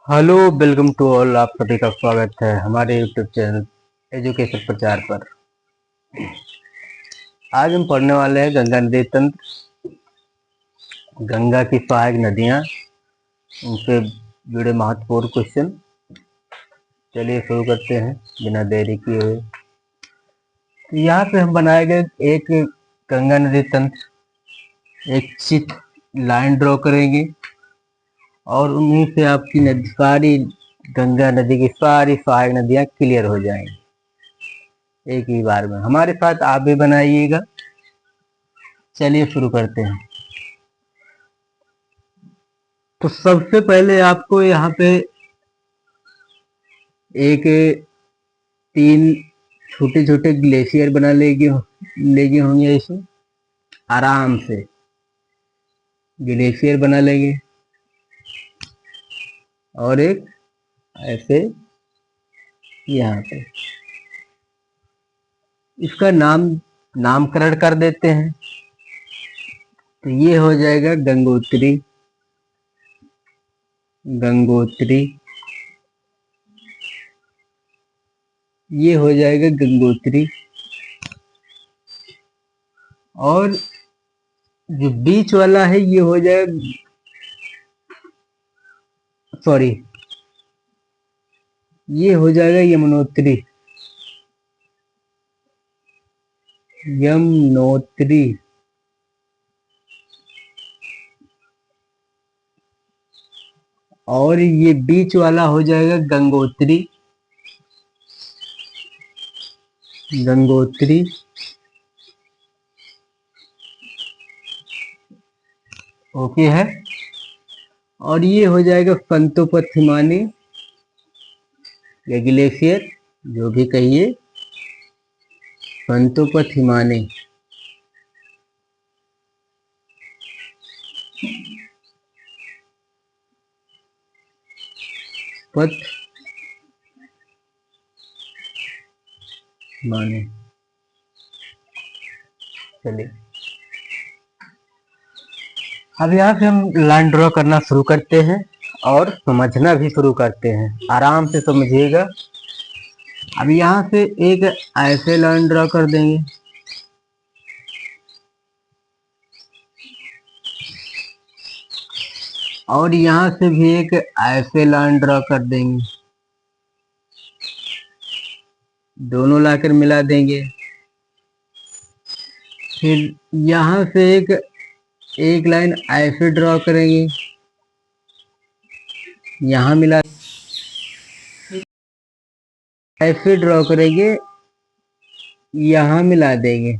Hello, welcome to all. आप सभी का स्वागत है हमारे यूट्यूब चैनल एजुकेशन प्रचार पर। आज हम पढ़ने वाले हैं गंगा नदी तंत्र, गंगा की सहायक नदियां, उनसे जुड़े महत्वपूर्ण क्वेश्चन। चलिए शुरू करते हैं बिना देरी किए हुए। तो यहाँ पे हम बनाए गए एक गंगा नदी तंत्र, एक चित्र लाइन ड्रॉ करेंगे और उन्हीं से आपकी सारी गंगा नदी की सारी सहायक नदियां क्लियर हो जाएंगी एक ही बार में। हमारे साथ आप भी बनाइएगा। चलिए शुरू करते हैं। तो सबसे पहले आपको यहाँ पे एक 3 छोटे छोटे ग्लेशियर बना लेगे होंगे। इसे आराम से ग्लेशियर बना लेंगे और एक ऐसे यहाँ पे इसका नामकरण कर देते हैं। तो ये हो जाएगा गंगोत्री। गंगोत्री ये हो जाएगा गंगोत्री। और जो बीच वाला है ये हो जाएगा, सॉरी, ये हो जाएगा यमुनोत्री। यमुनोत्री। और ये बीच वाला हो जाएगा गंगोत्री। गंगोत्री। ओके है। और ये हो जाएगा संतोपथ हिमानी या ग्लेशियर, जो भी कहिए, संतोपथ हिमानी। पथ हिमानी। चलिए अब यहाँ से हम लाइन ड्रॉ करना शुरू करते हैं और समझना भी शुरू करते हैं। आराम से समझिएगा। अब यहाँ से एक ऐसे लाइन ड्रॉ कर देंगे और यहाँ से भी एक ऐसे लाइन ड्रॉ कर देंगे। दोनों लाकर मिला देंगे। फिर यहाँ से एक लाइन ऐसे ड्रॉ करेंगे, यहाँ मिला, ऐसे ड्रॉ करेंगे, यहाँ मिला देंगे।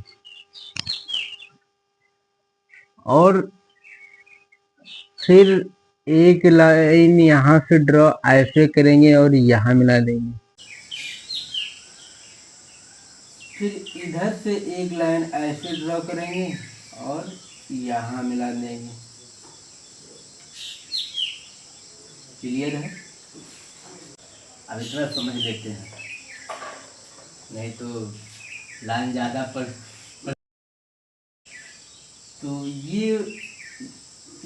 और फिर एक लाइन यहाँ से ड्रॉ ऐसे करेंगे और यहाँ मिला देंगे। फिर इधर से एक लाइन ऐसे ड्रॉ करेंगे और यहाँ मिला देंगे। क्लियर है? अब इतना समझ लेते हैं, नहीं तो लाइन ज़्यादा पर। तो ये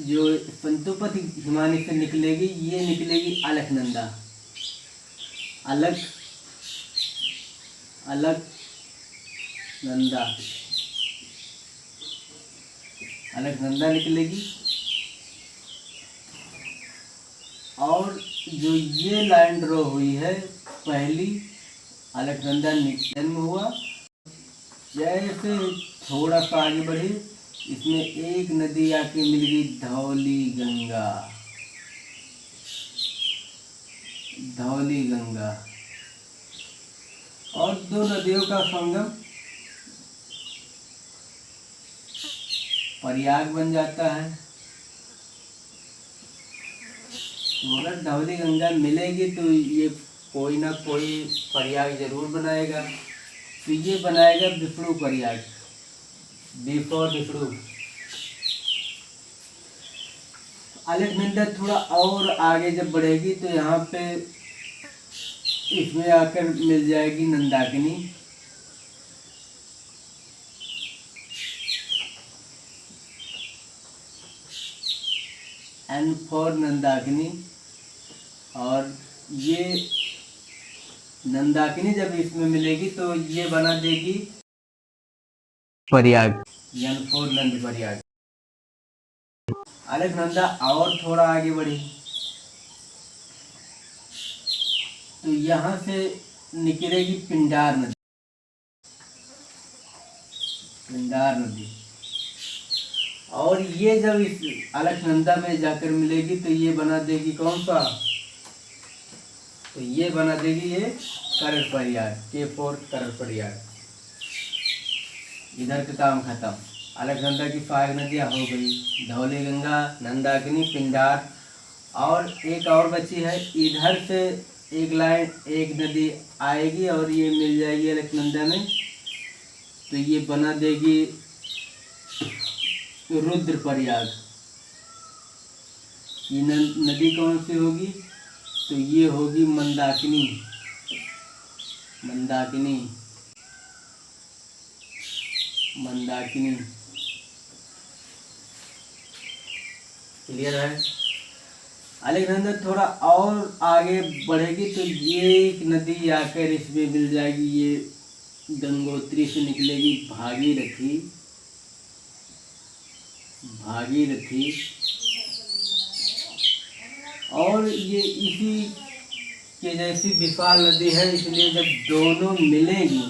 जो संतोपथ हिमानी से निकलेगी, ये निकलेगी अलकनंदा। अलक अलकनंदा अलकनंदा निकलेगी। और जो ये लाइन ड्रॉ हुई है, पहली अलकनंदा जन्म हुआ। जैसे थोड़ा सा आगे बढ़ी, इसमें एक नदी आके मिल गई, धौली गंगा। धौली गंगा और दो नदियों का संगम प्रयाग बन जाता है। तो अगर धौली गंगा मिलेगी तो ये कोई ना कोई प्रयाग जरूर बनाएगा। तो ये बनाएगा विष्णु प्रयाग, बिफोर विष्णु। अलकनंदा थोड़ा और आगे जब बढ़ेगी तो यहाँ पे इसमें आकर मिल जाएगी नंदाकिनी। And for Nandakini. और ये नंदाकिनी जब इसमें मिलेगी तो ये बना देगी प्रयाग, N4 नंद प्रयाग। अलकनंदा और थोड़ा आगे बढ़ी तो यहाँ से निकलेगी पिंडार नदी, पिंडार नदी। और ये जब इस अलकनंदा में जाकर मिलेगी तो ये बना देगी कौन सा, तो ये बना देगी ये करर प्रयाग, K4 करर प्रयाग। इधर का काम खत्म। अलकनंदा की 5 नदियाँ हो गई, धौली गंगा, नंदाकिनी, पिंडार। और एक और बची है, इधर से एक लाइन एक नदी आएगी और ये मिल जाएगी अलकनंदा में तो ये बना देगी रुद्र प्रयाग। ये नदी कौन सी होगी, तो ये होगी मंदाकिनी, मंदाकिनी, मंदाकिनी। क्लियर है। अलकनंदा थोड़ा और आगे बढ़ेगी तो ये एक नदी आकर इसमें मिल जाएगी, ये गंगोत्री से निकलेगी भागीरथी, भागीरथी। और ये इसी के जैसी विशाल नदी है, इसलिए जब दोनों मिलेगी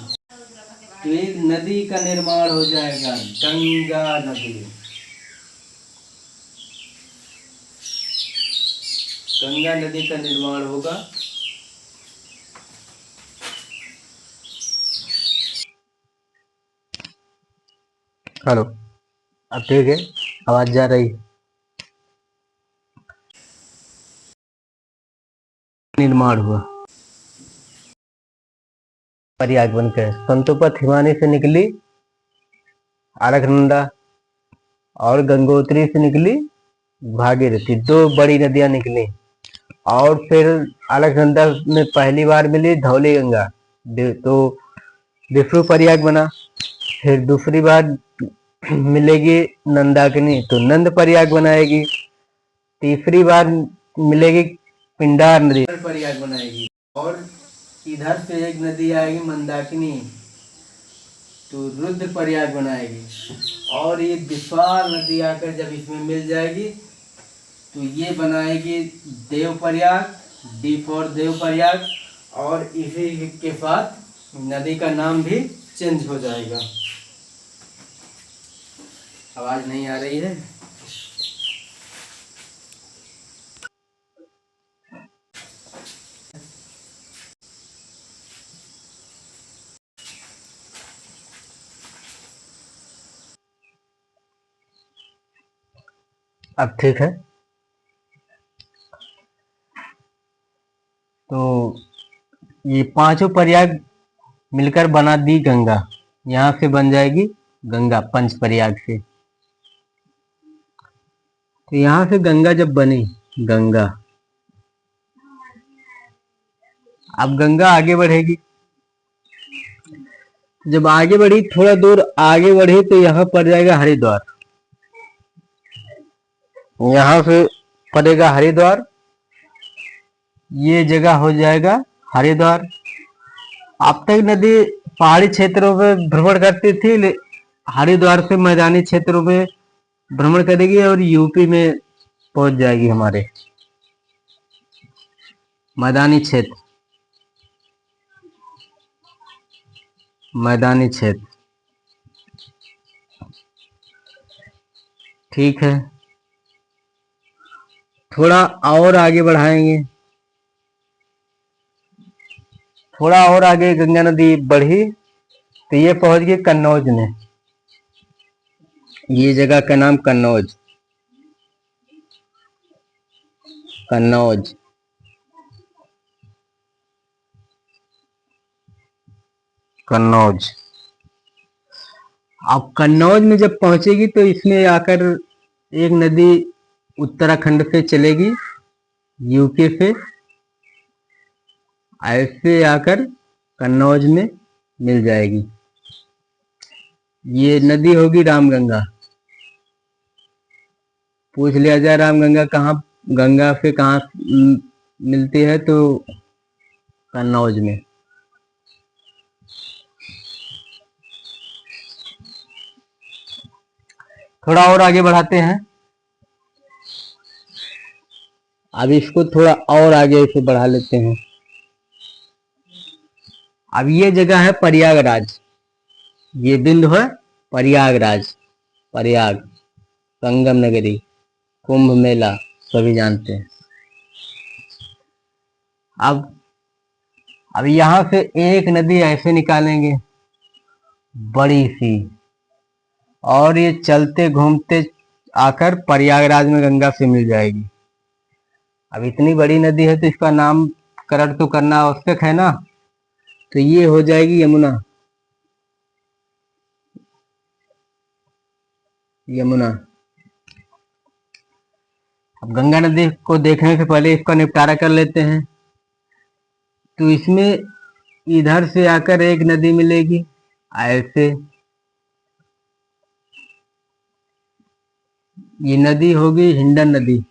तो एक नदी का निर्माण हो जाएगा, गंगा नदी। गंगा नदी का निर्माण होगा। हेलो, अब ठीक है, आवाज जा रही है। निर्माण हुआ प्रयाग बनकर, संतोपत हिमानी से निकली अलकनंदा और गंगोत्री से निकली भागीरथी, 2 बड़ी नदियां निकली। और फिर अलकनंदा में पहली बार मिली धौली गंगा तो विष्णु प्रयाग बना। फिर दूसरी बार मिलेगी नंदाकिनी तो नंद प्रयाग बनाएगी। तीसरी बार मिलेगी पिंडार नदी, प्रयाग बनाएगी। और इधर से एक नदी आएगी मंदाकिनी तो रुद्र प्रयाग बनाएगी। और ये विशाल नदी आकर जब इसमें मिल जाएगी तो ये बनाएगी देव प्रयाग, D4 देव प्रयाग। और इसी के साथ नदी का नाम भी चेंज हो जाएगा। आवाज नहीं आ रही है। अब ठीक है। तो ये 5 प्रयाग मिलकर बना दी गंगा, यहाँ से बन जाएगी गंगा पंच प्रयाग से। तो यहाँ से गंगा जब बनी, गंगा, अब गंगा आगे बढ़ेगी। जब आगे बढ़ी, थोड़ा दूर आगे बढ़ी तो यहाँ पड़ जाएगा हरिद्वार, यहाँ से पड़ेगा हरिद्वार, ये जगह हो जाएगा हरिद्वार। अब तक नदी पहाड़ी क्षेत्रों में भ्रमण करती थी, हरिद्वार से मैदानी क्षेत्रों में भ्रमण करेगी और यूपी में पहुंच जाएगी। हमारे मैदानी क्षेत्र, मैदानी क्षेत्र, ठीक है। थोड़ा और आगे बढ़ाएंगे, थोड़ा और आगे गंगा नदी बढ़ी तो ये पहुंच गई कन्नौज में। ये जगह का नाम कन्नौज, कन्नौज। कन्नौज। अब कन्नौज में जब पहुंचेगी तो इसमें आकर एक नदी उत्तराखंड से चलेगी, यूके से, ऐसे आकर कन्नौज में मिल जाएगी। ये नदी होगी रामगंगा। पूछ लिया जाए रामगंगा कहाँ, गंगा से कहाँ मिलती है तो कन्नौज में। थोड़ा और आगे बढ़ाते हैं। अब इसको थोड़ा और आगे से बढ़ा लेते हैं। अब ये जगह है प्रयागराज, ये बिंदु है प्रयागराज, प्रयाग, संगम नगरी, कुंभ मेला सभी जानते हैं। अब यहां से एक नदी ऐसे निकालेंगे बड़ी सी, और ये चलते घूमते आकर प्रयागराज में गंगा से मिल जाएगी। अब इतनी बड़ी नदी है तो इसका नामकरण तो करना आवश्यक है ना, तो ये हो जाएगी यमुना। यमुना। अब गंगा नदी को देखने से पहले इसका निपटारा कर लेते हैं। तो इसमें इधर से आकर एक नदी मिलेगी ऐसे, ये नदी होगी हिंडन नदी,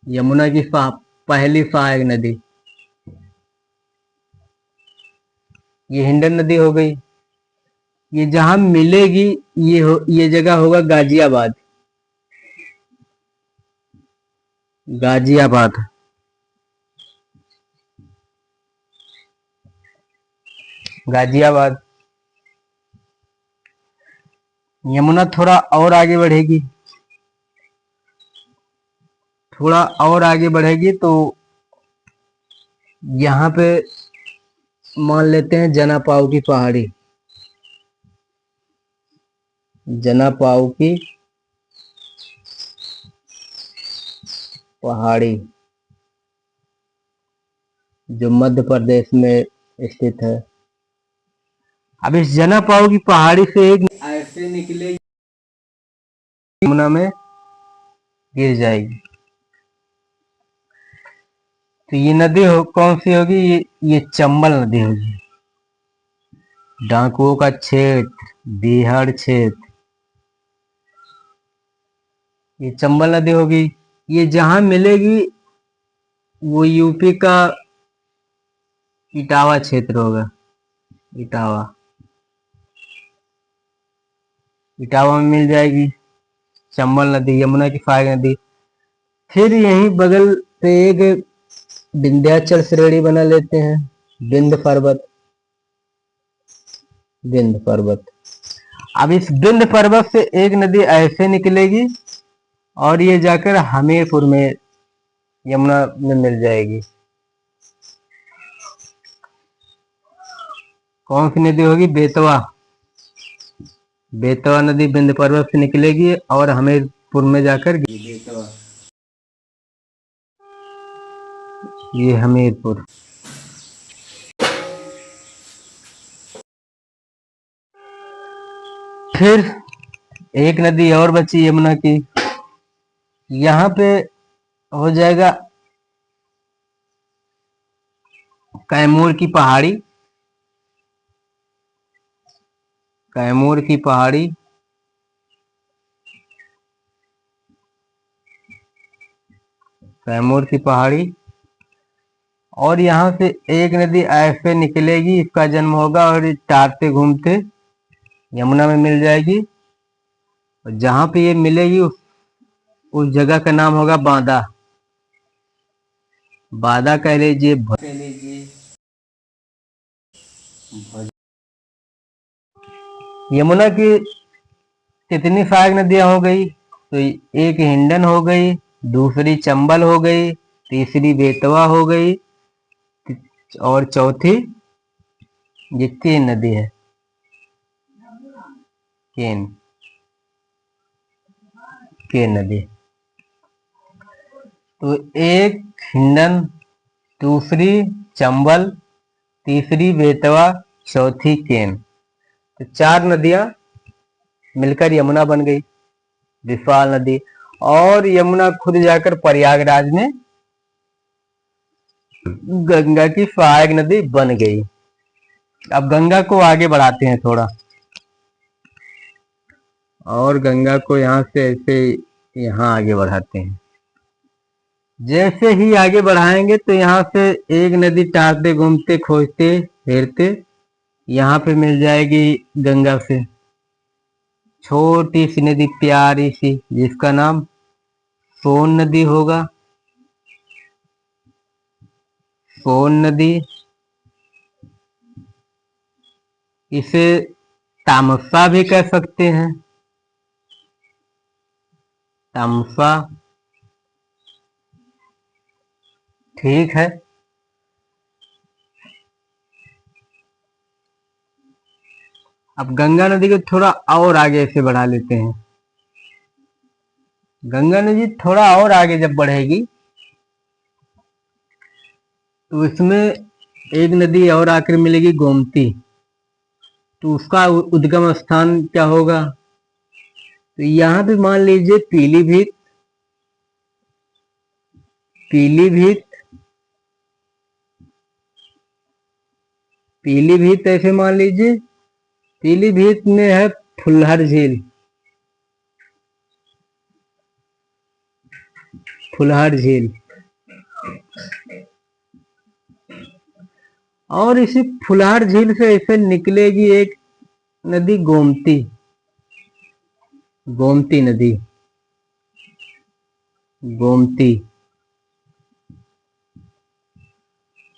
यमुना की पहली सहायक नदी। ये हिंडन नदी हो गई। ये जहां मिलेगी ये जगह होगा गाजियाबाद। गाजियाबाद। गाजियाबाद। यमुना थोड़ा और आगे बढ़ेगी, थोड़ा और आगे बढ़ेगी तो यहाँ पे मान लेते हैं जनापाव की पहाड़ी। जनापाव की पहाड़ी जो मध्य प्रदेश में स्थित है। अब इस जनापाव की पहाड़ी से एक ऐसे निकलेगी, यमुना में गिर जाएगी। तो ये नदी कौन सी होगी? ये चंबल नदी होगी। डाकुओं का क्षेत्र, बिहार क्षेत्र, ये चंबल नदी होगी। ये जहां मिलेगी वो यूपी का इटावा क्षेत्र होगा। इटावा। इटावा में मिल जाएगी चंबल नदी, यमुना की सहायक नदी। फिर यहीं बगल पे एक विंध्याचल श्रेणी बना लेते हैं, विंध्य पर्वत। विंध्य पर्वत। अब इस विंध्य पर्वत से एक नदी ऐसे निकलेगी और ये जाकर हमीरपुर में यमुना में मिल जाएगी। कौन सी नदी होगी? बेतवा। बेतवा नदी विंध्य पर्वत से निकलेगी और हमीरपुर में जाकर बेतवा, ये हमीरपुर। फिर एक नदी और बची यमुना की, यहां पे हो जाएगा कैमूर की पहाड़ी। कैमूर की पहाड़ी। कैमूर की पहाड़ी। और यहां से एक नदी ऐसे निकलेगी, इसका जन्म होगा और टारते घूमते यमुना में मिल जाएगी। और जहां पे ये मिलेगी उस जगह का नाम होगा बांदा। बांदा कह लीजिए, यमुना की कितनी सहायक नदियां हो गई? तो एक हिंडन हो गई, दूसरी चंबल हो गई, तीसरी बेतवा हो गई, और चौथी ये केन नदी है। केन। केन नदी। तो एक हिंडन, दूसरी चंबल, तीसरी बेतवा, चौथी केन, तो 4 नदियां मिलकर यमुना बन गई, विशाल नदी। और यमुना खुद जाकर प्रयागराज में गंगा की सहायक नदी बन गई। अब गंगा को आगे बढ़ाते हैं थोड़ा, और गंगा को यहां से ऐसे यहां आगे बढ़ाते हैं। जैसे ही आगे बढ़ाएंगे तो यहाँ से एक नदी टहलते घूमते खोजते फिरते यहाँ पे मिल जाएगी गंगा से छोटी सी नदी प्यारी सी, जिसका नाम सोन नदी होगा। सोन नदी, इसे तामसा भी कह सकते हैं। तामसा, ठीक है। अब गंगा नदी को थोड़ा और आगे से बढ़ा लेते हैं। गंगा नदी थोड़ा और आगे जब बढ़ेगी तो इसमें एक नदी और आकर मिलेगी, गोमती। तो उसका उद्गम स्थान क्या होगा? तो यहाँ पे मान लीजिए पीलीभीत। पीलीभीत, पीलीभीत ऐसे मान लीजिए। पीलीभीत में है फुल्हर झील। फुल्हर झील, और इसी फुल्हर झील से ऐसे निकलेगी एक नदी, गोमती। गोमती नदी, गोमती।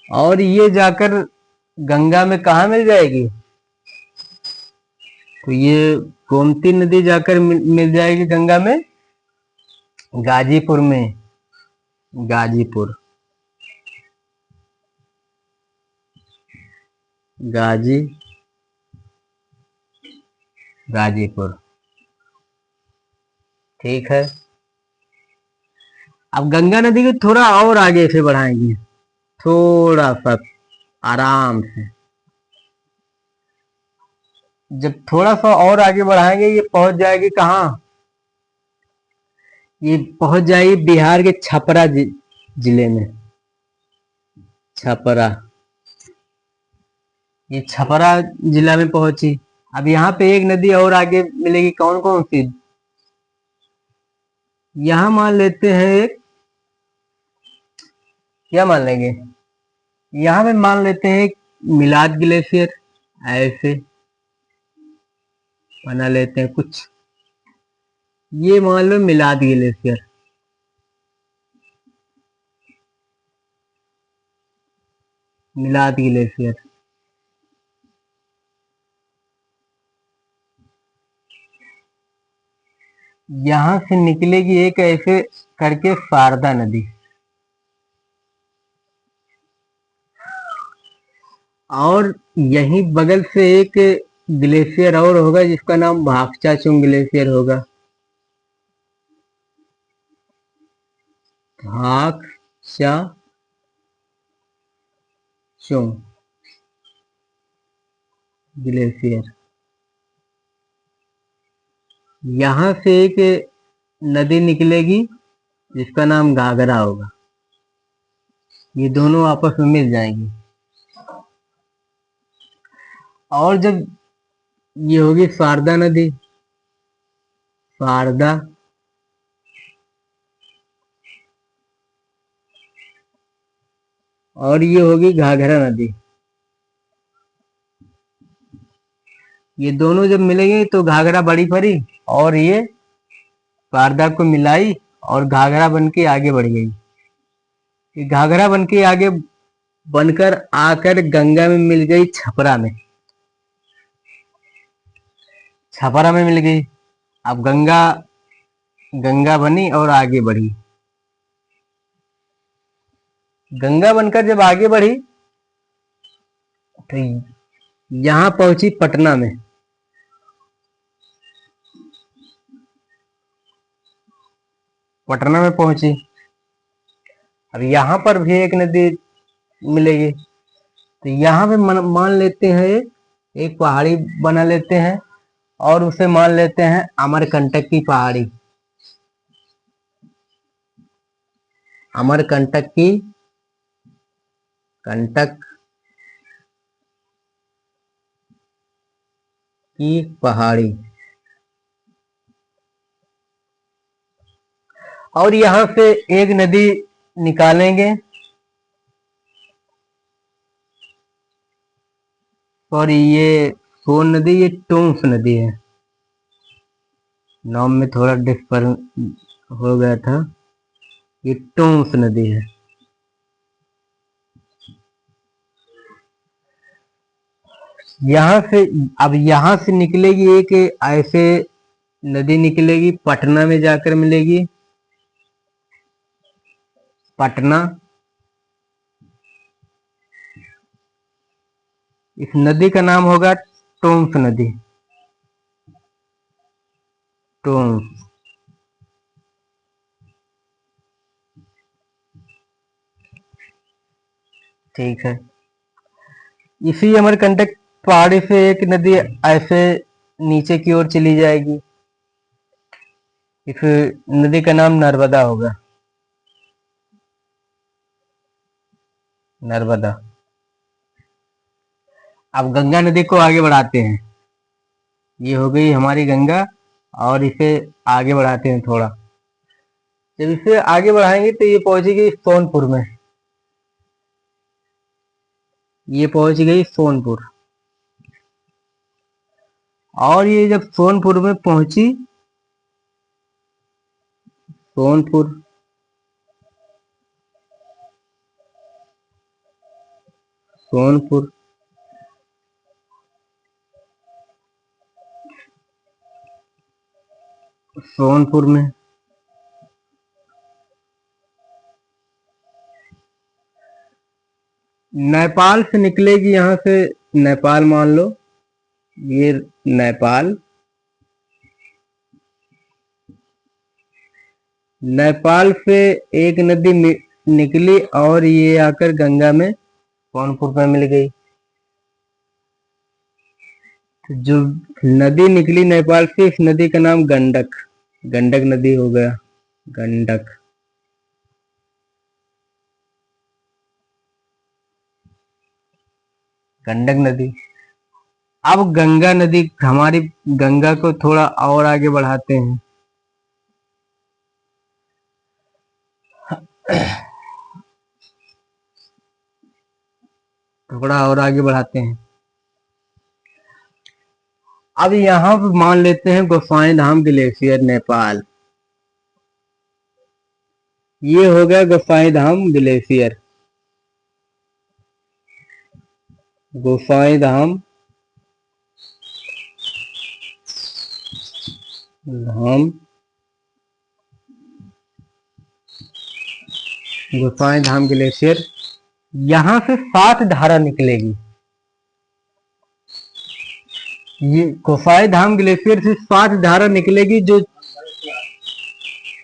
और ये जाकर गंगा में कहा मिल जाएगी? तो ये गोमती नदी जाकर मिल जाएगी गंगा में, गाजीपुर में। गाजीपुर, गाजीपुर, ठीक है। अब गंगा नदी को थोड़ा और आगे से बढ़ाएंगे, थोड़ा सा आराम से। जब थोड़ा सा और आगे बढ़ाएंगे ये पहुंच जाएगी कहाँ? ये पहुंच जाएगी बिहार के छपरा जिले में। छपरा, ये छपरा जिला में पहुंची। अब यहाँ पे एक नदी और आगे मिलेगी, कौन कौन सी? यहाँ मान लेते हैं एक, क्या मान लेंगे? यहाँ पे मान लेते हैं मिलाद ग्लेशियर। ऐसे बना लेते हैं कुछ, ये मान लो मिलाद ग्लेशियर। मिलाद ग्लेशियर, यहां से निकलेगी एक ऐसे करके शारदा नदी। और यहीं बगल से एक ग्लेशियर और होगा जिसका नाम भागचाचुंग ग्लेशियर होगा। भागचाचुंग, ग्लेशियर। यहां से एक नदी निकलेगी जिसका नाम घाघरा होगा। ये दोनों आपस में मिल जाएंगी। और जब ये होगी शारदा नदी, शारदा, और ये होगी घाघरा नदी। ये दोनों जब मिलेंगे तो घाघरा बड़ी पड़ी, और ये शारदा को मिलाई और घाघरा बन के आगे बढ़ गई। ये घाघरा बन के आगे बनकर आकर गंगा में मिल गई छपरा में। छपरा में मिल गई। अब गंगा, गंगा बनी और आगे बढ़ी। गंगा बनकर जब आगे बढ़ी तो यहां पहुंची पटना में। पटना में पहुंची। अब यहां पर भी एक नदी मिलेगी। तो यहाँ पे मान लेते हैं एक पहाड़ी बना लेते हैं और उसे मान लेते हैं अमरकंटक की पहाड़ी। अमरकंटक की, कंटक की पहाड़ी। और यहां से एक नदी निकालेंगे और ये सोन नदी, ये टोंस नदी है। नाम में थोड़ा डिफरेंस हो गया था, ये टोंस नदी है। यहाँ से, अब यहाँ से निकलेगी एक ऐसे नदी निकलेगी, पटना में जाकर मिलेगी, पटना। इस नदी का नाम होगा टोंस नदी, टोंस। ठीक है, इसी अमरकंटक पहाड़ी से एक नदी ऐसे नीचे की ओर चली जाएगी, इस नदी का नाम नर्मदा होगा, नर्मदा। अब गंगा नदी को आगे बढ़ाते हैं, ये हो गई हमारी गंगा, और इसे आगे बढ़ाते हैं थोड़ा। जब इसे आगे बढ़ाएंगे तो ये पहुंचेगी सोनपुर में, ये पहुंच गई सोनपुर। और ये जब सोनपुर में पहुंची, सोनपुर, सोनपुर, सोनपुर में नेपाल से निकलेगी, यहां से नेपाल मान लो, ये नेपाल, नेपाल से एक नदी निकली और ये आकर गंगा में सोनपुर में मिल गई। तो जो नदी निकली नेपाल से, इस नदी का नाम गंडक, गंडक नदी हो गया, गंडक। गंडक नदी। अब गंगा नदी, हमारी गंगा को थोड़ा और आगे बढ़ाते हैं, थोड़ा और आगे बढ़ाते हैं। अब यहां पर मान लेते हैं गोसाई धाम ग्लेशियर, नेपाल। ये हो गया गोसाई धाम ग्लेशियर, गोसाई धाम, धाम, गोसाई धाम ग्लेशियर। यहां से 7 धारा निकलेगी, ये गोसाई धाम ग्लेशियर से 7 धारा निकलेगी, जो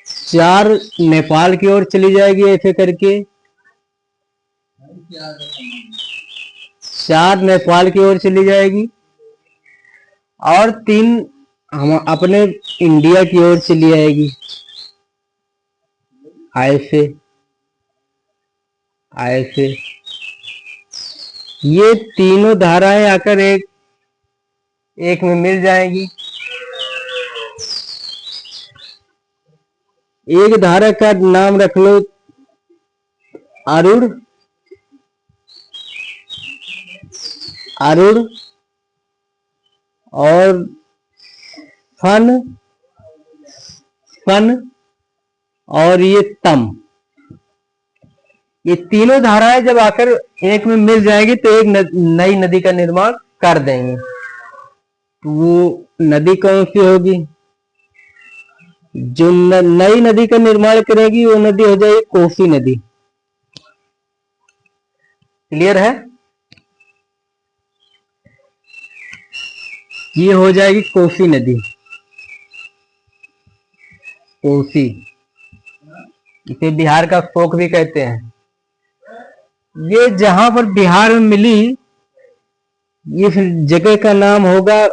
4 नेपाल की ओर चली जाएगी ऐसे करके, 4 नेपाल की ओर चली जाएगी, और 3 हम अपने इंडिया की ओर चली आएगी ऐसे, ऐसे। ये तीनों धाराएं आकर एक में मिल जाएगी। एक धारा का नाम रख लो अरुण, अरुण, और फन, फन, और ये तम। ये तीनों धाराएं जब आकर एक में मिल जाएगी तो एक नई नदी का निर्माण कर देंगे। तो वो नदी कौन सी होगी? जो नई नदी का निर्माण करेगी वो नदी हो जाएगी कोसी नदी। क्लियर है? ये हो जाएगी कोसी नदी, कोसी। इसे बिहार का शोक भी कहते हैं। ये जहां पर बिहार में मिली, इस जगह का नाम होगा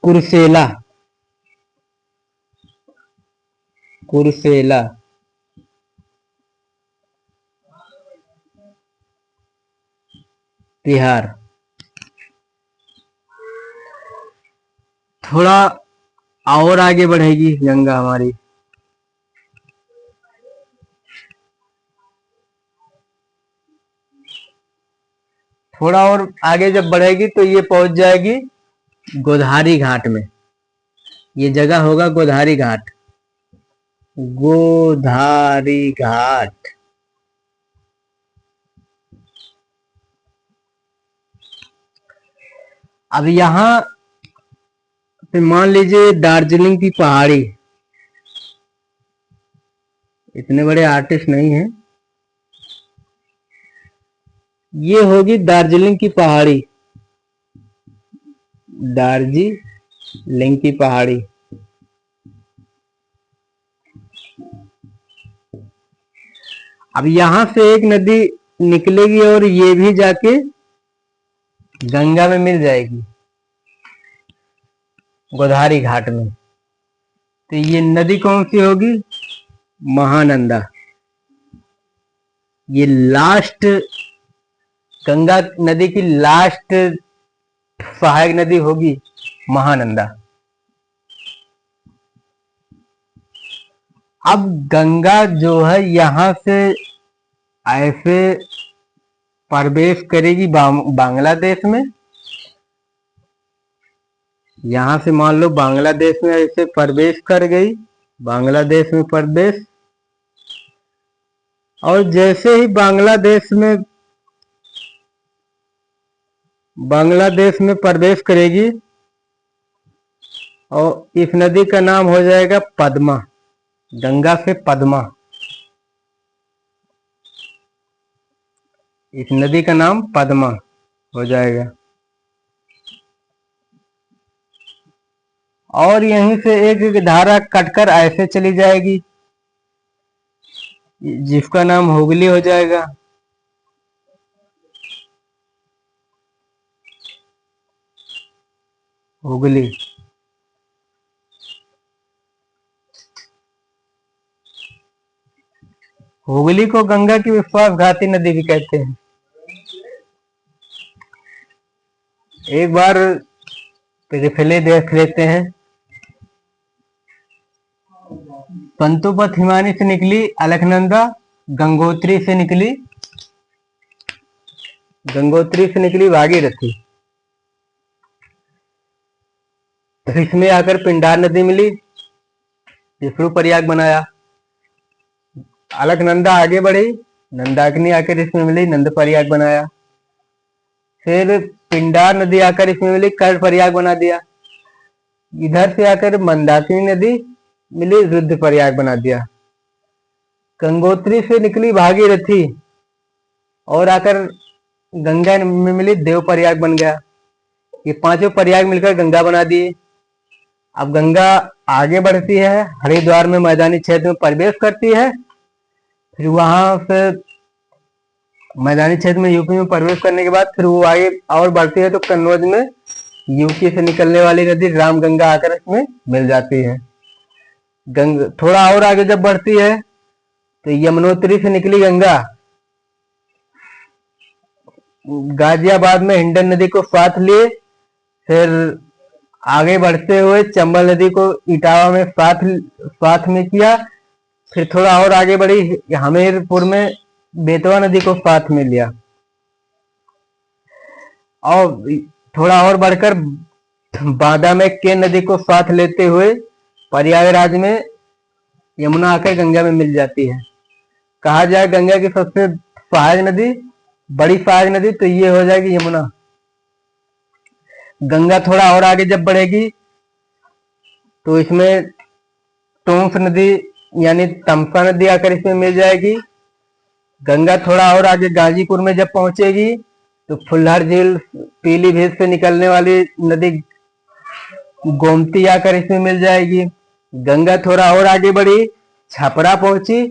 कुर्सेला, कुर्सेला। बिहार। थोड़ा और आगे बढ़ेगी गंगा हमारी, थोड़ा और आगे जब बढ़ेगी तो ये पहुंच जाएगी गोधारी घाट में। ये जगह होगा गोधारी घाट, गोधारी घाट। अब यहां पे मान लीजिए दार्जिलिंग की पहाड़ी, इतने बड़े आर्टिस्ट नहीं हैं, ये होगी दार्जिलिंग की पहाड़ी, दार्जिलिंग की पहाड़ी। अब यहां से एक नदी निकलेगी और ये भी जाके गंगा में मिल जाएगी गोधारी घाट में। तो ये नदी कौन सी होगी? महानंदा। ये लास्ट, गंगा नदी की लास्ट सहायक नदी होगी महानंदा। अब गंगा जो है यहां से ऐसे प्रवेश करेगी बांग्लादेश में। यहां से मान लो बांग्लादेश में ऐसे प्रवेश कर गई, बांग्लादेश में प्रवेश, और जैसे ही बांग्लादेश में प्रवेश करेगी और इस नदी का नाम हो जाएगा पद्मा, गंगा से पद्मा। इस नदी का नाम पद्मा हो जाएगा। और यहीं से एक धारा कटकर ऐसे चली जाएगी जिसका नाम हुगली हो जाएगा। हुगली। हुगली को गंगा की विश्वासघाती नदी भी कहते हैं। एक बार रिफले देख लेते हैं। पंतुपत हिमानी से निकली अलकनंदा, गंगोत्री से निकली भागीरथी। तो इसमें आकर पिंडार नदी मिली, विष्णु प्रयाग बनाया। अलकनंदा आगे बढ़ी, नंदाग्नि आकर इसमें मिली, नंद प्रयाग बनाया। फिर पिंडार नदी आकर इसमें मिली, कर्ण प्रयाग बना दिया। इधर से आकर मंदाकिनी नदी मिली, रुद्र प्रयाग बना दिया। गंगोत्री से निकली भागीरथी और आकर गंगा में मिली, देव प्रयाग बन गया। ये पांचों प्रयाग मिलकर गंगा बना दिए। अब गंगा आगे बढ़ती है, हरिद्वार में मैदानी क्षेत्र में प्रवेश करती है। फिर वहां से मैदानी क्षेत्र में यूपी में प्रवेश करने के बाद फिर वो आगे और बढ़ती है तो कन्नौज में यूपी से निकलने वाली नदी रामगंगा आकर इसमें मिल जाती है। थोड़ा और आगे जब बढ़ती है तो यमुनोत्री से निकली गंगा गाजियाबाद में हिंडन नदी को साथ लिए, फिर आगे बढ़ते हुए चंबल नदी को इटावा में साथ में किया। फिर थोड़ा और आगे बढ़ी, हमीरपुर में बेतवा नदी को साथ में लिया। और थोड़ा और बढ़कर बांदा में केन नदी को साथ लेते हुए प्रयागराज में यमुना आकर गंगा में मिल जाती है। कहा जाए गंगा की सबसे सहायक नदी, बड़ी सहायक नदी, तो ये हो जाएगी यमुना। गंगा थोड़ा और आगे जब बढ़ेगी तो इसमें टोंस नदी यानी तमसा नदी आकर इसमें मिल जाएगी। गंगा थोड़ा और आगे गाजीपुर में जब पहुंचेगी तो फुल्लर झील, पीलीभीत से निकलने वाली नदी गोमती आकर इसमें मिल जाएगी। गंगा थोड़ा और आगे बढ़ी, छपरा पहुंची,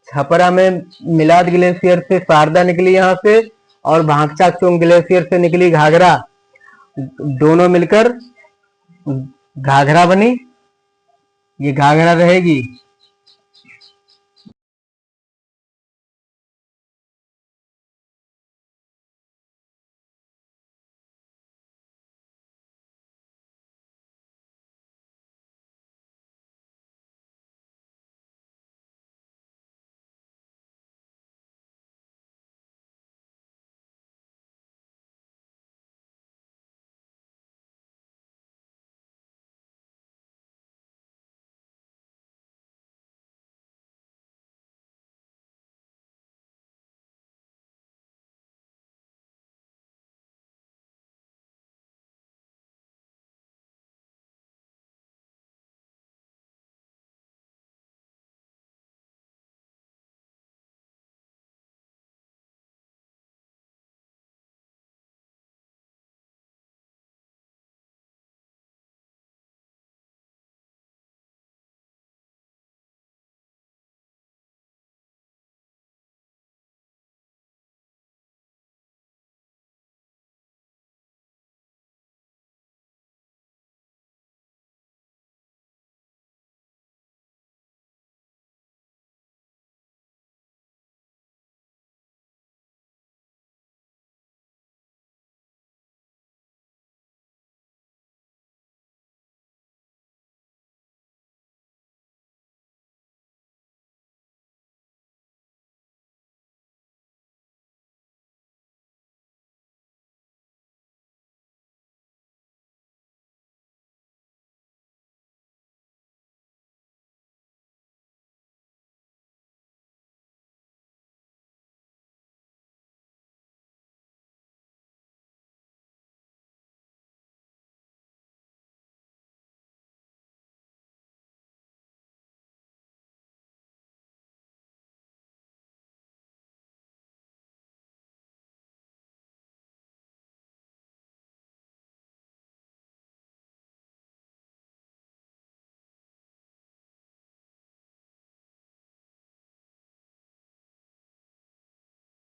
छपरा में मिलाद ग्लेशियर से शारदा निकली यहाँ से, और भागचाचोंग ग्लेशियर से निकली घाघरा, दोनों मिलकर घाघरा बनी। ये घाघरा रहेगी।